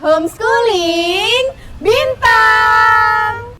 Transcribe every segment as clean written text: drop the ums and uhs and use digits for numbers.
Homeschooling Bintang.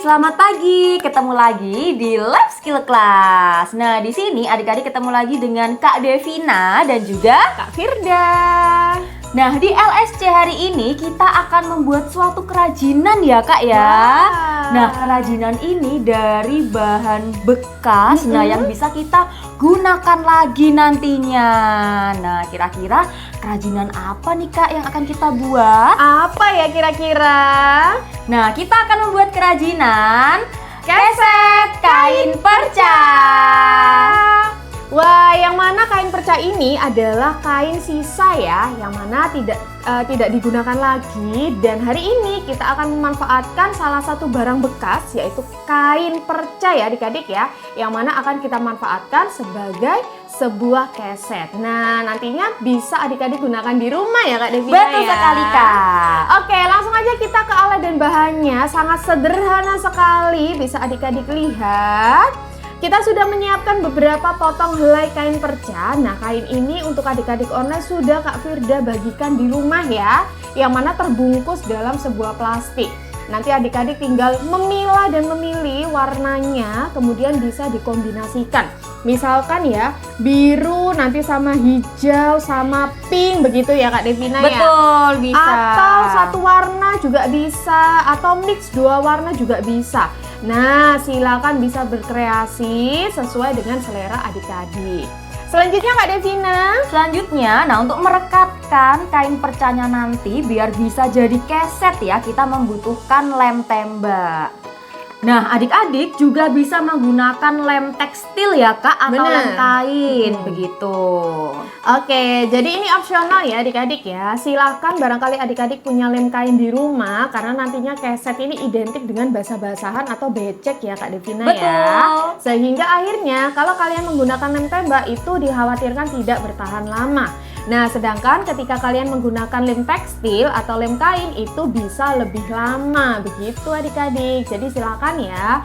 Selamat pagi, ketemu lagi di Lab Skill Class. Nah, di sini adik-adik ketemu lagi dengan Kak Devina dan juga Kak Firda. Nah, di LSC hari ini kita akan membuat suatu kerajinan ya, Kak ya. Wow. Nah, kerajinan ini dari bahan bekas, nah yang bisa kita gunakan lagi nantinya. Nah, kira-kira kerajinan apa nih Kak yang akan kita buat? Apa ya kira-kira? Nah, kita akan membuat kerajinan keset kain perca. Wah, yang mana kain perca ini adalah kain sisa ya, yang mana tidak digunakan lagi. Dan hari ini kita akan memanfaatkan salah satu barang bekas, yaitu kain perca ya adik-adik ya, yang mana akan kita manfaatkan sebagai sebuah keset. Nah, nantinya bisa adik-adik gunakan di rumah ya Kak Devina. Betul sekali Kak. Oke, langsung aja kita ke alat dan bahannya. Sangat sederhana sekali, bisa adik-adik lihat. Kita sudah menyiapkan beberapa potong helai kain perca. Nah, kain ini untuk adik-adik online sudah Kak Firda bagikan di rumah ya, yang mana terbungkus dalam sebuah plastik. Nanti adik-adik tinggal memilah dan memilih warnanya, kemudian bisa dikombinasikan. Misalkan ya, biru nanti sama hijau sama pink begitu ya Kak Devina ya. Betul, bisa. Atau satu warna juga bisa, atau mix dua warna juga bisa. Nah, silakan bisa berkreasi sesuai dengan selera adik-adik. Selanjutnya Kak Devina. Selanjutnya, nah untuk merekatkan kain percanya nanti biar bisa jadi keset ya, kita membutuhkan lem tembak. Nah, adik-adik juga bisa menggunakan lem tekstil ya Kak, atau lem kain, begitu. Oke, jadi ini opsional ya adik-adik ya. Silahkan barangkali adik-adik punya lem kain di rumah, karena nantinya keset ini identik dengan basah-basahan atau becek ya Kak Devina ya. Betul. Sehingga akhirnya kalau kalian menggunakan lem tembak itu dikhawatirkan tidak bertahan lama. Nah, sedangkan ketika kalian menggunakan lem tekstil atau lem kain itu bisa lebih lama, begitu adik-adik. Jadi silakan ya,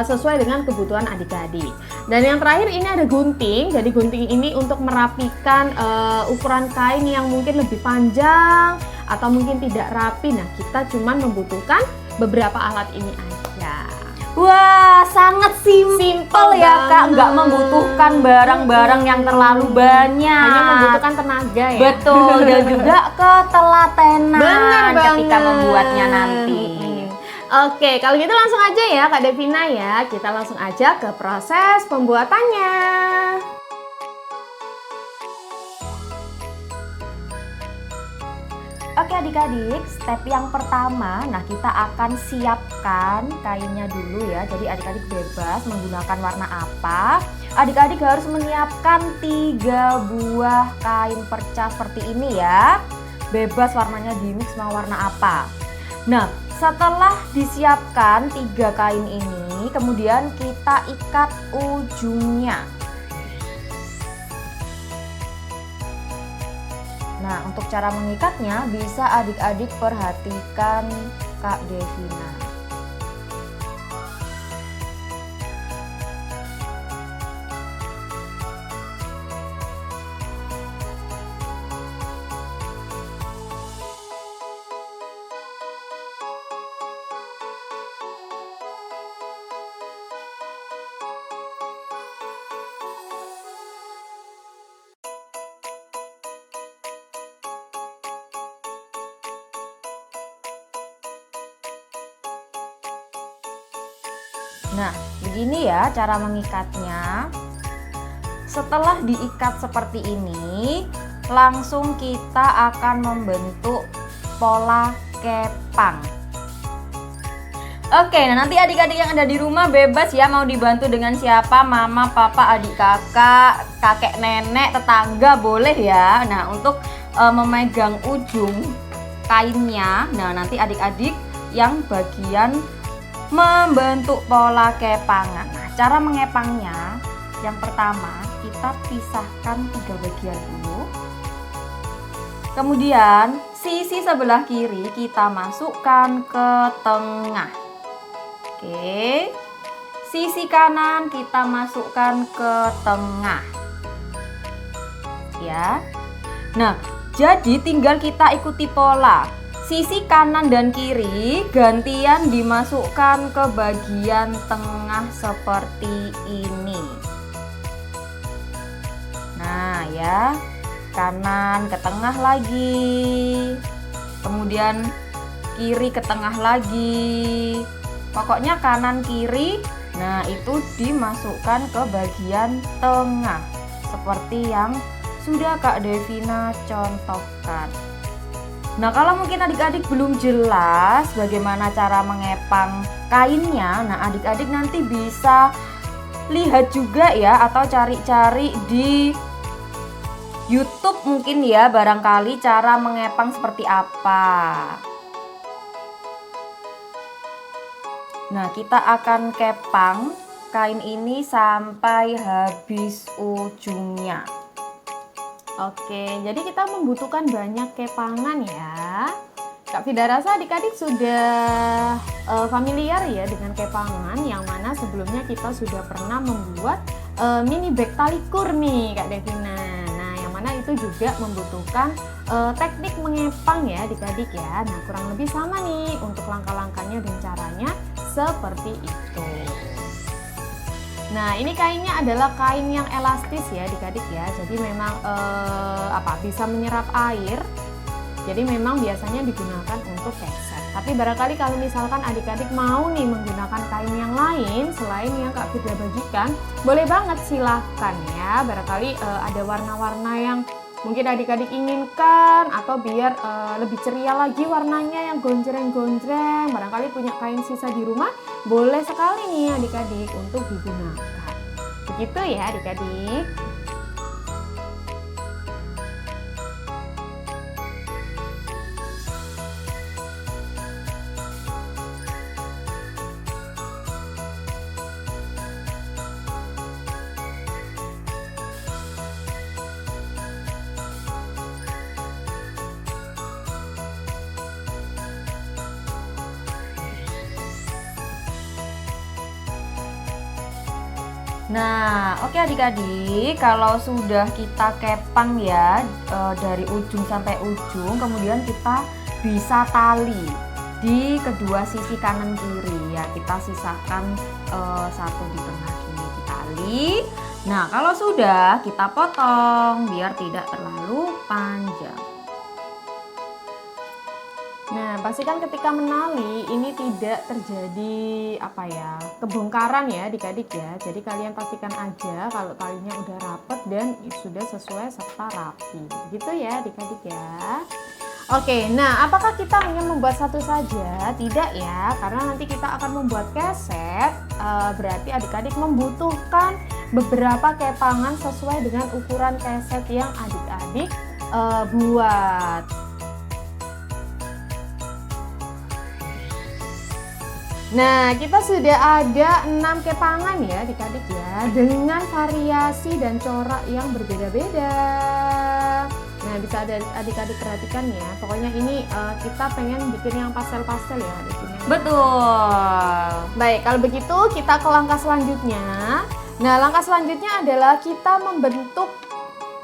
sesuai dengan kebutuhan adik-adik. Dan yang terakhir ini ada gunting. Jadi gunting ini untuk merapikan ukuran kain yang mungkin lebih panjang atau mungkin tidak rapi. Nah, kita cuma membutuhkan beberapa alat ini aja. Wah, sangat simpel ya Kak, nggak membutuhkan barang-barang yang terlalu banyak. Hanya membutuhkan tenaga ya. Betul, dan juga ketelatenan Bener ketika banget. membuatnya nanti. Oke, kalau gitu langsung aja ya Kak Devina ya. Kita langsung aja ke proses pembuatannya. Oke adik-adik, step yang pertama, nah kita akan siapkan kainnya dulu ya. Jadi adik-adik bebas menggunakan warna apa. Adik-adik harus menyiapkan 3 buah kain perca seperti ini ya. Bebas warnanya di mix mau warna apa. Nah, setelah disiapkan 3 kain ini, kemudian kita ikat ujungnya. Nah, untuk cara mengikatnya bisa adik-adik perhatikan Kak Devina. Nah, begini ya cara mengikatnya. Setelah diikat seperti ini, langsung kita akan membentuk pola kepang. Oke, nah nanti adik-adik yang ada di rumah bebas ya mau dibantu dengan siapa, mama, papa, adik kakak, kakek, nenek, tetangga boleh ya. Nah, untuk memegang ujung kainnya, nah nanti adik-adik yang bagian membentuk pola kepangan. Nah, cara mengepangnya yang pertama kita pisahkan 3 bagian dulu. Kemudian sisi sebelah kiri kita masukkan ke tengah. Oke. Sisi kanan kita masukkan ke tengah. Ya. Nah, jadi tinggal kita ikuti pola. Sisi kanan dan kiri gantian dimasukkan ke bagian tengah seperti ini. Nah, ya. Kanan ke tengah lagi. Kemudian kiri ke tengah lagi. Pokoknya kanan kiri. Nah, itu dimasukkan ke bagian tengah seperti yang sudah Kak Devina contohkan. Nah, kalau mungkin adik-adik belum jelas bagaimana cara mengepang kainnya, nah adik-adik nanti bisa lihat juga ya, atau cari-cari di YouTube mungkin ya, barangkali cara mengepang seperti apa. Nah, kita akan kepang kain ini sampai habis ujungnya. Oke, jadi kita membutuhkan banyak kepangan ya. Kak Vida rasa adik-adik sudah familiar ya dengan kepangan, yang mana sebelumnya kita sudah pernah membuat mini bag tali kur nih Kak Devina. Nah, yang mana itu juga membutuhkan teknik mengepang ya adik-adik ya. Nah, kurang lebih sama nih untuk langkah-langkahnya dan caranya seperti itu. Nah, ini kainnya adalah kain yang elastis ya adik-adik ya. Jadi memang bisa menyerap air. Jadi memang biasanya digunakan untuk keset. Tapi barangkali kalau misalkan adik-adik mau nih menggunakan kain yang lain selain yang Kak Vida bagikan, boleh banget silahkan ya. Barangkali ada warna-warna yang mungkin adik-adik inginkan, atau biar lebih ceria lagi warnanya yang gonjreng-gonjreng. Barangkali punya kain sisa di rumah, boleh sekali nih adik-adik untuk digunakan. Begitu ya adik-adik. Nah, oke adik-adik, kalau sudah kita kepang ya dari ujung sampai ujung, kemudian kita bisa tali di kedua sisi kanan kiri ya. Kita sisakan satu di tengah ini ditali. Nah, kalau sudah kita potong biar tidak terlalu panjang. Nah, pastikan ketika menali ini tidak terjadi kebongkaran ya adik-adik ya. Jadi kalian pastikan aja kalau talinya udah rapet dan sudah sesuai serta rapi. Gitu ya adik-adik ya. Oke, nah apakah kita hanya membuat satu saja? Tidak ya, karena nanti kita akan membuat keset. Berarti adik-adik membutuhkan beberapa kepangan sesuai dengan ukuran keset yang adik-adik buat. Nah, kita sudah ada 6 kepangan ya adik-adik ya, dengan variasi dan corak yang berbeda-beda. Nah, bisa ada adik-adik perhatikan ya, pokoknya ini kita pengen bikin yang pastel-pastel ya adik-adik. Betul. Baik, kalau begitu kita ke langkah selanjutnya. Nah, langkah selanjutnya adalah kita membentuk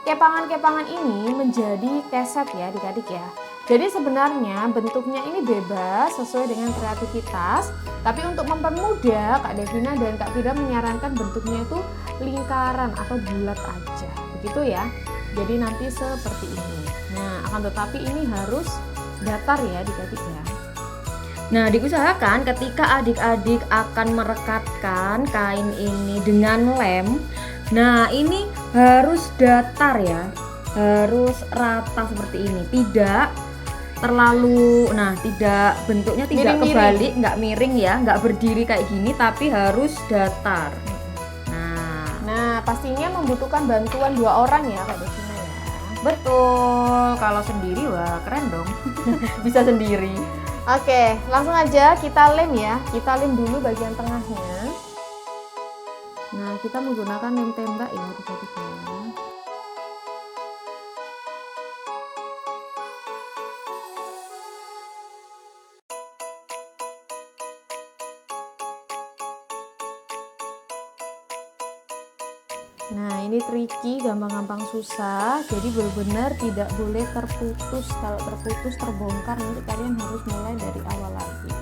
kepangan-kepangan ini menjadi keset ya adik-adik ya. Jadi sebenarnya bentuknya ini bebas sesuai dengan kreativitas, tapi untuk mempermudah Kak Devina dan Kak Vida menyarankan bentuknya itu lingkaran atau bulat aja, begitu ya. Jadi nanti seperti ini. Nah, akan tetapi ini harus datar ya adik-adik ya. Nah, diusahakan ketika adik-adik akan merekatkan kain ini dengan lem, nah ini harus datar ya, harus rata seperti ini, tidak terlalu, tidak bentuknya tidak Miring-miring. kebalik, nggak miring ya, nggak berdiri kayak gini, tapi harus datar. Nah, pastinya membutuhkan bantuan 2 orang ya Kak Devina ya. Betul, kalau sendiri wah keren dong, bisa sendiri. Oke, langsung aja kita lem ya. Kita lem dulu bagian tengahnya. Nah, kita menggunakan lem tembak ya adik-adik ya. Nah, ini tricky, gampang-gampang susah. Jadi benar-benar tidak boleh terputus. Kalau terputus terbongkar nanti kalian harus mulai dari awal lagi.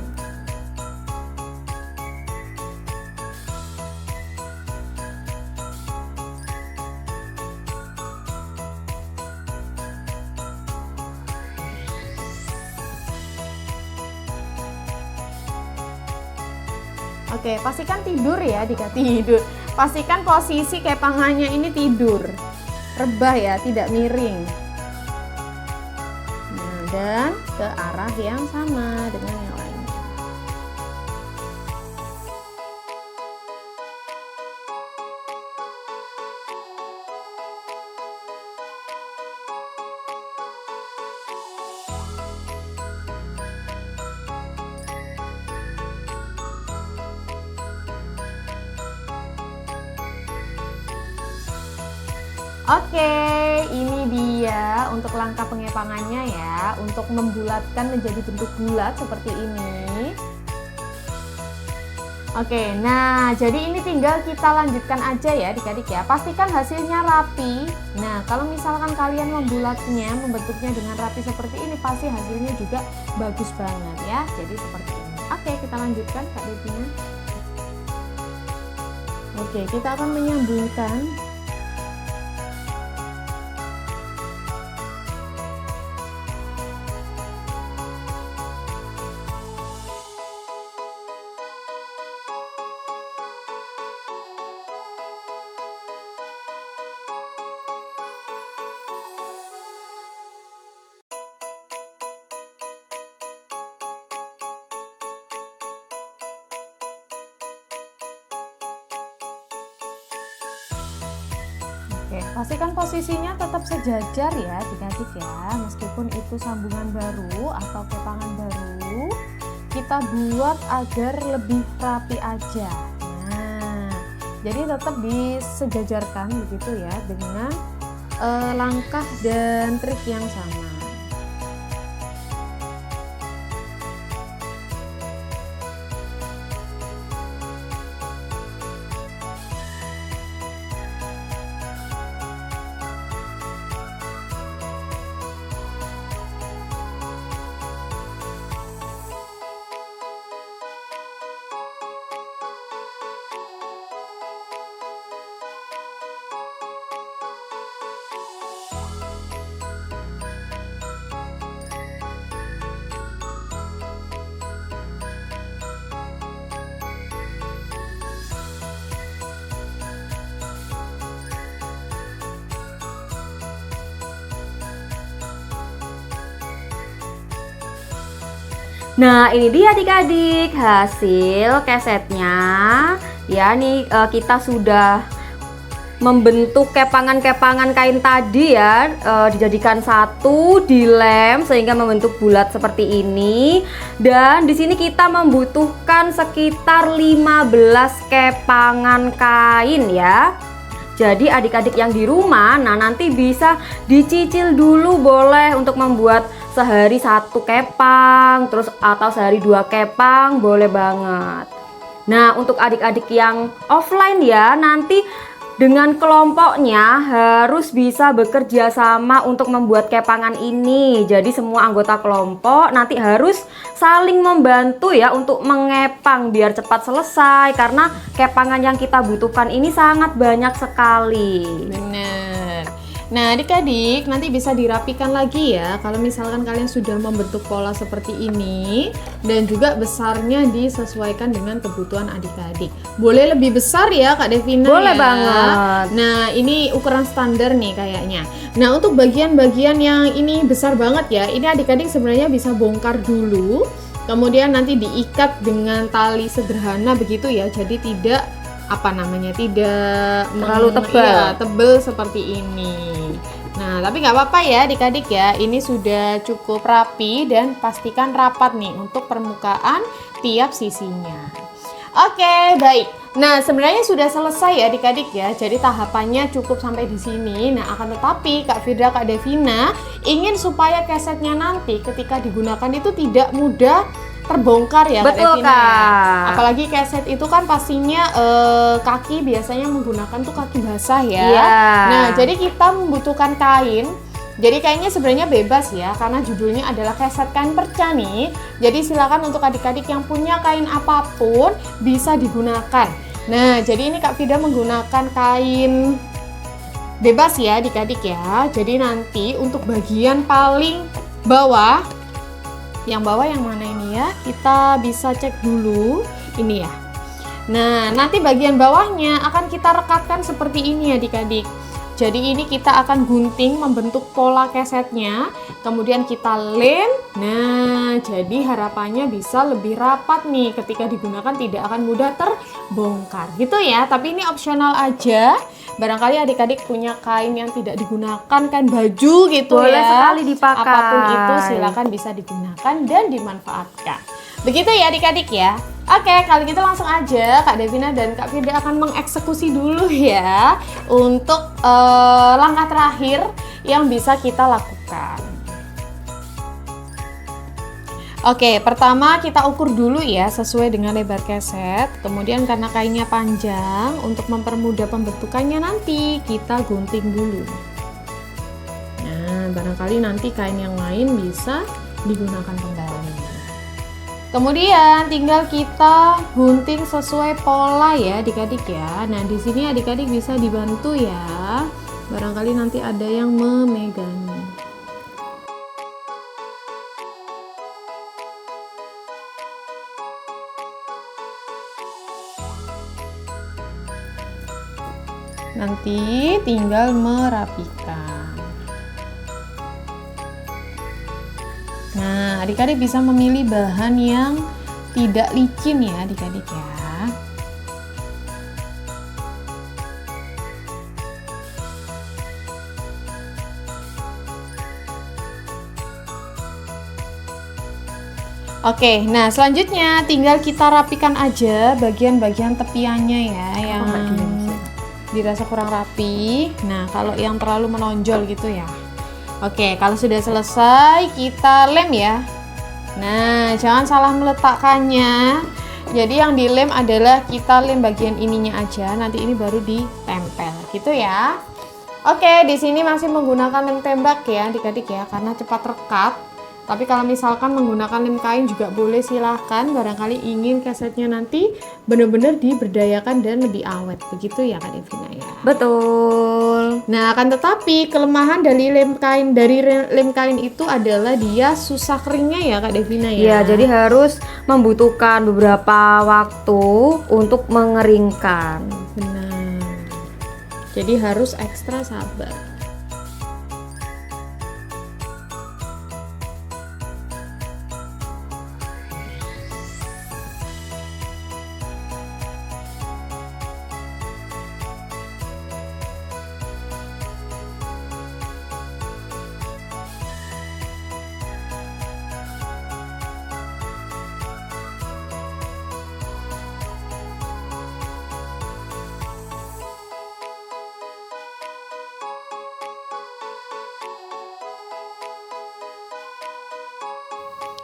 Oke, pastikan tidur ya, tidur. Pastikan posisi kepangannya ini tidur, rebah ya, tidak miring. Nah, dan ke arah yang sama dengan yang lainnya. Oke, ini dia untuk langkah pengepangannya ya, untuk membulatkan menjadi bentuk bulat seperti ini. Oke, nah jadi ini tinggal kita lanjutkan aja ya adik-adik ya. Pastikan hasilnya rapi. Nah, kalau misalkan kalian membulatnya, membentuknya dengan rapi seperti ini, pasti hasilnya juga bagus banget ya. Jadi seperti ini. Oke, kita lanjutkan Kak Devina. Oke, kita akan menyambungkan. Oke, pastikan posisinya tetap sejajar ya adik-adik ya, meskipun itu sambungan baru atau kepangan baru, kita buat agar lebih rapi aja. Nah, jadi tetap disejajarkan begitu ya dengan langkah dan trik yang sama. Nah, ini dia adik-adik hasil kesetnya. Ya, nih kita sudah membentuk kepangan-kepangan kain tadi ya, dijadikan satu, dilem sehingga membentuk bulat seperti ini. Dan di sini kita membutuhkan sekitar 15 kepangan kain ya. Jadi adik-adik yang di rumah, nah nanti bisa dicicil dulu boleh untuk membuat sehari 1 kepang, terus atau sehari 2 kepang, boleh banget. Nah, untuk adik-adik yang offline ya, nanti dengan kelompoknya harus bisa bekerja sama untuk membuat kepangan ini. Jadi semua anggota kelompok nanti harus saling membantu ya untuk mengepang biar cepat selesai, karena kepangan yang kita butuhkan ini sangat banyak sekali. Bener. Nah, adik-adik nanti bisa dirapikan lagi ya kalau misalkan kalian sudah membentuk pola seperti ini, dan juga besarnya disesuaikan dengan kebutuhan adik-adik. Boleh lebih besar ya Kak Devina? Boleh ya? banget. Nah, ini ukuran standar nih kayaknya. Nah, untuk bagian-bagian yang ini besar banget ya, ini adik-adik sebenarnya bisa bongkar dulu, kemudian nanti diikat dengan tali sederhana begitu ya, jadi tidak tidak terlalu tebal. Iya, tebel seperti ini. Nah, tapi nggak apa-apa ya adik-adik ya, ini sudah cukup rapi dan pastikan rapat nih untuk permukaan tiap sisinya. Oke, baik. Nah, sebenarnya sudah selesai ya adik-adik ya, jadi tahapannya cukup sampai di sini. Nah, akan tetapi Kak Firda, Kak Devina ingin supaya kesetnya nanti ketika digunakan itu tidak mudah terbongkar ya. Betul, Kak Devina, ya. Kak. Apalagi keset itu kan pastinya kaki biasanya menggunakan tuh kaki basah ya. Iya. Nah, jadi kita membutuhkan kain. Jadi kainnya sebenarnya bebas ya, karena judulnya adalah keset kain perca nih. Jadi silakan untuk adik-adik yang punya kain apapun bisa digunakan. Nah, jadi ini Kak Firda menggunakan kain bebas ya adik-adik ya. Jadi nanti untuk bagian paling bawah, yang bawah yang mana ini ya, kita bisa cek dulu ini ya. Nah, nanti bagian bawahnya akan kita rekatkan seperti ini adik-adik. Jadi ini kita akan gunting membentuk pola kesetnya, kemudian kita lem. Nah, jadi harapannya bisa lebih rapat nih ketika digunakan, tidak akan mudah terbongkar gitu ya. Tapi ini opsional aja. Barangkali adik-adik punya kain yang tidak digunakan, kain baju gitu. Boleh ya. sekali dipakai. Apapun itu silakan bisa digunakan dan dimanfaatkan. Begitu ya adik-adik ya. Oke, kalau gitu langsung aja Kak Devina dan Kak Firda akan mengeksekusi dulu ya untuk langkah terakhir yang bisa kita lakukan. Oke, pertama kita ukur dulu ya sesuai dengan lebar keset. Kemudian karena kainnya panjang, untuk mempermudah pembentukannya nanti kita gunting dulu. Nah, barangkali nanti kain yang lain bisa digunakan kembali. Kemudian tinggal kita gunting sesuai pola ya adik-adik ya. Nah, di sini adik-adik bisa dibantu ya. Barangkali nanti ada yang memegangnya. Nanti tinggal merapikan. Nah, adik-adik bisa memilih bahan yang tidak licin ya adik-adik ya. Oke, nah selanjutnya tinggal kita rapikan aja bagian-bagian tepiannya ya yang dirasa kurang rapi. Nah, kalau yang terlalu menonjol gitu ya. Oke, kalau sudah selesai kita lem ya. Nah, jangan salah meletakkannya. Jadi yang dilem adalah kita lem bagian ininya aja, nanti ini baru ditempel gitu ya. Oke, di sini masih menggunakan lem tembak ya adik-adik ya, karena cepat rekat. Tapi kalau misalkan menggunakan lem kain juga boleh, silahkan. Barangkali ingin kesetnya nanti benar-benar diberdayakan dan lebih awet. Begitu ya Kak Devina ya. Betul. Nah, akan tetapi kelemahan dari lem kain itu adalah dia susah keringnya ya Kak Devina ya. Ya, jadi harus membutuhkan beberapa waktu untuk mengeringkan. Benar. Jadi harus ekstra sabar.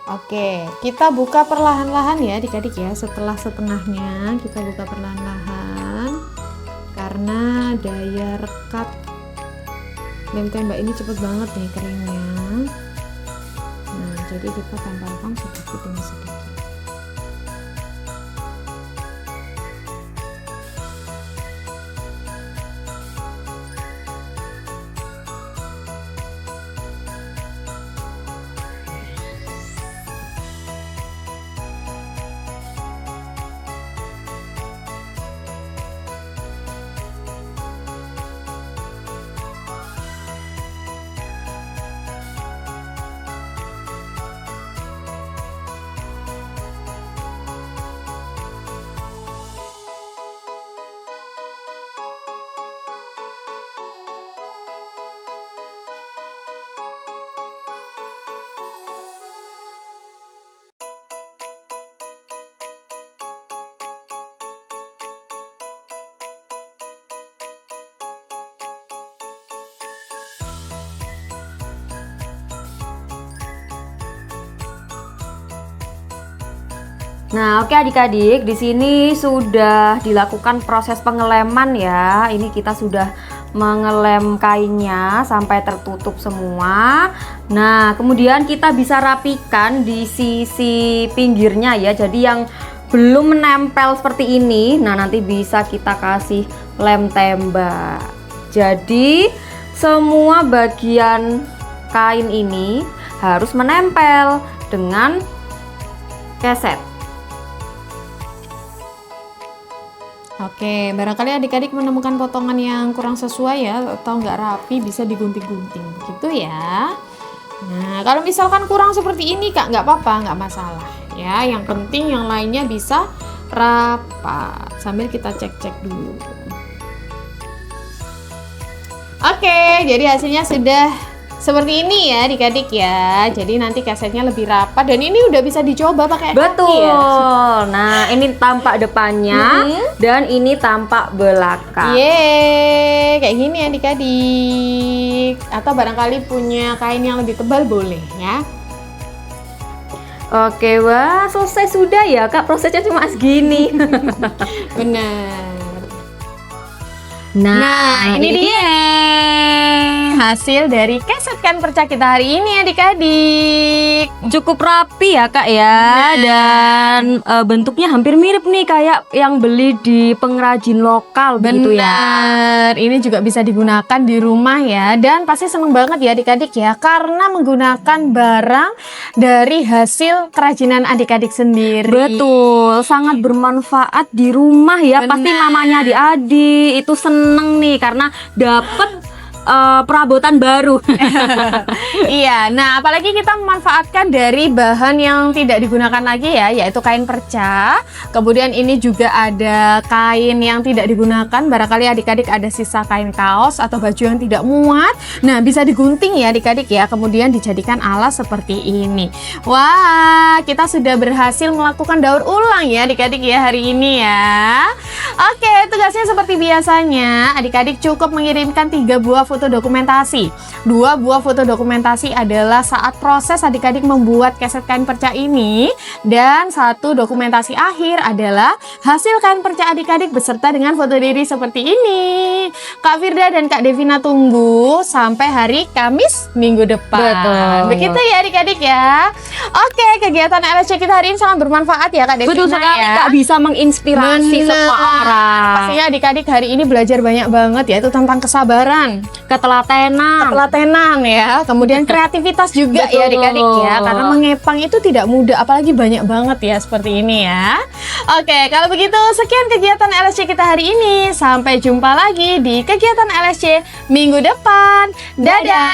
Oke, kita buka perlahan-lahan ya adik-adik ya. Setelah setengahnya kita buka perlahan-lahan karena daya rekat lem tembak ini cepet banget nih keringnya. Nah, jadi kita tempelkan sedikit demi sedikit. Nah, oke adik-adik, di sini sudah dilakukan proses pengeleman ya. Ini kita sudah mengelem kainnya sampai tertutup semua. Nah, kemudian kita bisa rapikan di sisi pinggirnya ya. Jadi yang belum menempel seperti ini, nah nanti bisa kita kasih lem tembak. Jadi semua bagian kain ini harus menempel dengan keset. Oke, barangkali adik-adik menemukan potongan yang kurang sesuai ya, atau nggak rapi, bisa digunting-gunting gitu ya. Nah, kalau misalkan kurang seperti ini Kak, nggak apa-apa, nggak masalah ya. Yang penting yang lainnya bisa rapat. Sambil kita cek-cek dulu. Oke, jadi hasilnya sudah seperti ini ya adik-adik ya. Jadi nanti kasetnya lebih rapat dan ini udah bisa dicoba pakai kaki Betul. ya. Nah, ini tampak depannya dan ini tampak belakang. Yeay, kayak gini adik-adik. Atau barangkali punya kain yang lebih tebal boleh ya. Oke, wah selesai sudah ya Kak, prosesnya cuma segini. Benar. Nah, ini dia hasil dari keset kain perca kita hari ini adik-adik. cukup rapi ya Kak ya. Dan bentuknya hampir mirip nih kayak yang beli di pengrajin lokal begitu ya. Benar, ini juga bisa digunakan di rumah ya. Dan pasti seneng banget ya adik-adik ya, karena menggunakan barang dari hasil kerajinan adik-adik sendiri. Betul, sangat bermanfaat di rumah ya. Benar. Pasti mamanya adik-adik itu seneng nih karena dapet perabotan baru. Iya, nah apalagi kita memanfaatkan dari bahan yang tidak digunakan lagi ya, yaitu kain perca. Kemudian ini juga ada kain yang tidak digunakan, barangkali adik-adik ada sisa kain kaos atau baju yang tidak muat. Nah, bisa digunting ya adik-adik ya, kemudian dijadikan alas seperti ini. Wah, kita sudah berhasil melakukan daur ulang ya adik-adik ya hari ini ya. Oke, tugasnya seperti biasanya, adik-adik cukup mengirimkan 3 buah foto dokumentasi. 2 buah foto dokumentasi adalah saat proses adik-adik membuat keset kain perca ini, dan 1 dokumentasi akhir adalah hasil kain perca adik-adik beserta dengan foto diri seperti ini. Kak Firda dan Kak Devina tunggu sampai hari Kamis minggu depan. Betul. Begitu ya adik-adik ya. Oke, kegiatan LSC kita hari ini sangat bermanfaat ya Kak Devina. Betul sekali ya. Kak, bisa menginspirasi Bener. semua orang. Pastinya adik-adik hari ini belajar banyak banget ya, itu tentang kesabaran, ketelatenan ya, kemudian kreativitas juga ya Betul. adik-adik ya, karena mengepang itu tidak mudah, apalagi banyak banget ya seperti ini ya. Oke, kalau begitu sekian kegiatan LSC kita hari ini, sampai jumpa lagi di kegiatan LSC minggu depan. Dadah.